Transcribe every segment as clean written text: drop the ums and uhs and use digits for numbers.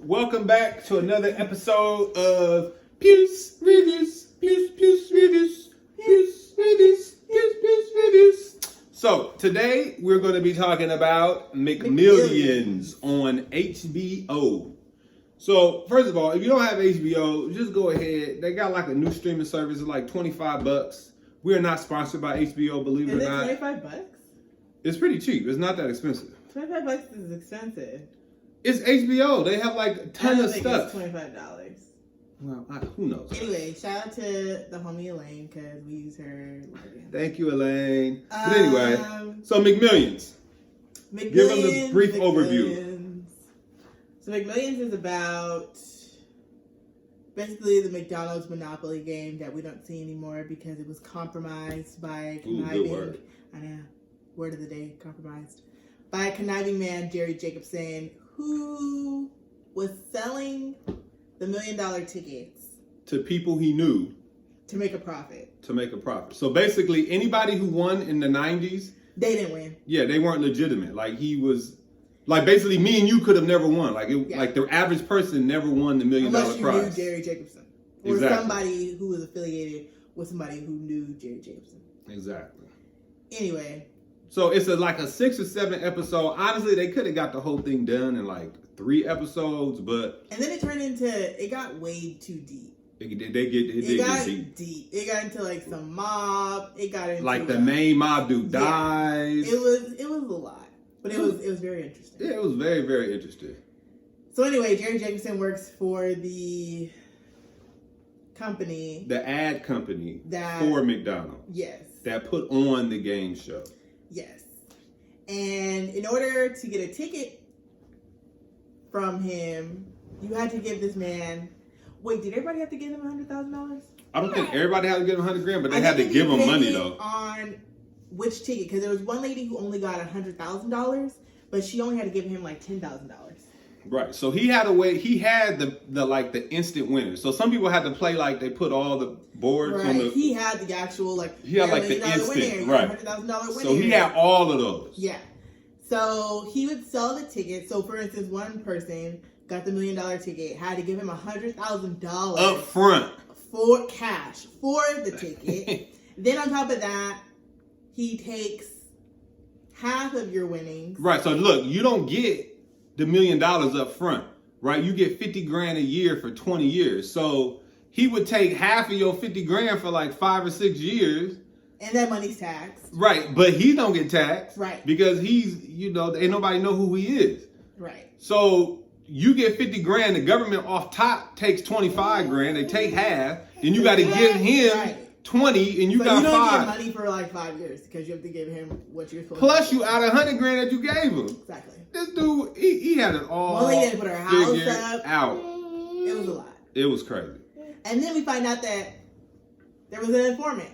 Welcome back to another episode of Puce Reviews. Puce Reviews. Puce Reviews. Puce Reviews. So today we're going to be talking about MCMillions on HBO. So first of all, if you don't have HBO, just go ahead. They got like a new streaming service. It's like $25. We are not sponsored by HBO, believe it or not. Is it $25? It's pretty cheap. It's not that expensive. $25 is expensive. It's HBO. They have like a ton of stuff. It's $25. Well, who knows? Anyway, shout out to the homie Elaine because we use her. Thank you, Elaine. But anyway, so MCMillions. Give them the brief overview. So MCMillions is about basically the McDonald's Monopoly game that we don't see anymore because it was compromised by conniving. Good word. I know. Word of the day, compromised. By a conniving man, Jerry Jacobson, who was selling the $1 million tickets to people he knew to make a profit. So basically, anybody who won in the 90s, they didn't win. Yeah, they weren't legitimate. Like he was, like basically me and you could have never won. Like like the average person never won the $1 million prize. Unless you knew Jerry Jacobson, or somebody who was affiliated with somebody who knew Jerry Jacobson. Exactly. Anyway. So it's like a 6 or 7 episode. Honestly, they could have got the whole thing done in like 3 episodes, but and then it got way too deep. It got deep. It got into like some mob. It got into like the main mob dude dies. It was a lot, but it was very interesting. Yeah, it was very, very interesting. So anyway, Jerry Jacobson works for the company, the ad company for McDonald's. Yes. That put on the game show. Yes. And in order to get a ticket from him, you had to give this man... Wait, did everybody have to give him $100,000? I don't think everybody had to give him $100,000, but they had to give him money, though. On which ticket? Because there was one lady who only got $100,000, but she only had to give him like $10,000. Right. So he had a way. He had the instant winners. So some people had to play like they put all the boards on the. He had the actual He had like the instant right. $100,000 winner. So he had all of those. Yeah. So he would sell the ticket. So for instance, one person got the $1 million ticket, had to give him $100,000 up front for cash for the ticket. Then on top of that, he takes half of your winnings. Right. So look, you don't get the $1 million up front, right? You get $50,000 a year for 20 years. So he would take half of your $50,000 for like 5 or 6 years. And that money's taxed. Right. But he don't get taxed. Right. Because he's, ain't nobody know who he is. Right. So you get $50,000, the government off top takes $25,000, they take half, then you got to give him 20 and you got 5. You don't get money for like 5 years because you have to give him what you're supposed to. Plus you out $100,000 that you gave him. Exactly. This dude, he had it all. Well, they didn't put her house up. Out. It was a lot. It was crazy. And then we find out that there was an informant.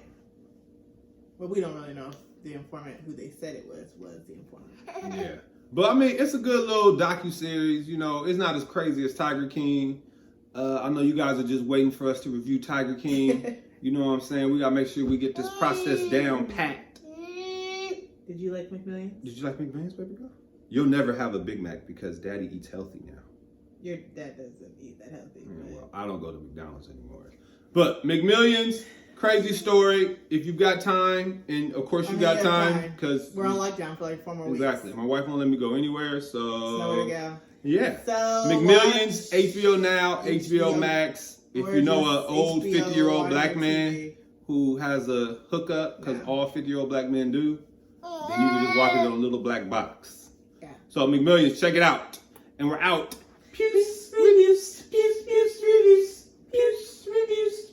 But we don't really know if the informant who they said it was the informant. Yeah. But I mean, it's a good little docuseries. It's not as crazy as Tiger King. I know you guys are just waiting for us to review Tiger King. You know what I'm saying? We got to make sure we get this process down packed. Did you like MCMillions? Did you like McMillions, baby girl? You'll never have a Big Mac because Daddy eats healthy now. Your dad doesn't eat that healthy. Yeah, well, I don't go to McDonald's anymore. But MCMillions, crazy story. If you've got time, and of course you got time because we're on lockdown for like 4 more weeks. Exactly. My wife won't let me go anywhere, so nowhere to go. Yeah. So MCMillions, HBO Now, HBO Max. If you know an old 50-year-old black man who has a hookup, because all 50-year-old black men do, then you can just watch it on a little black box. Yeah. So MCMillions, check it out. And we're out. Puce Reviews. Puce Reviews. Puce Reviews.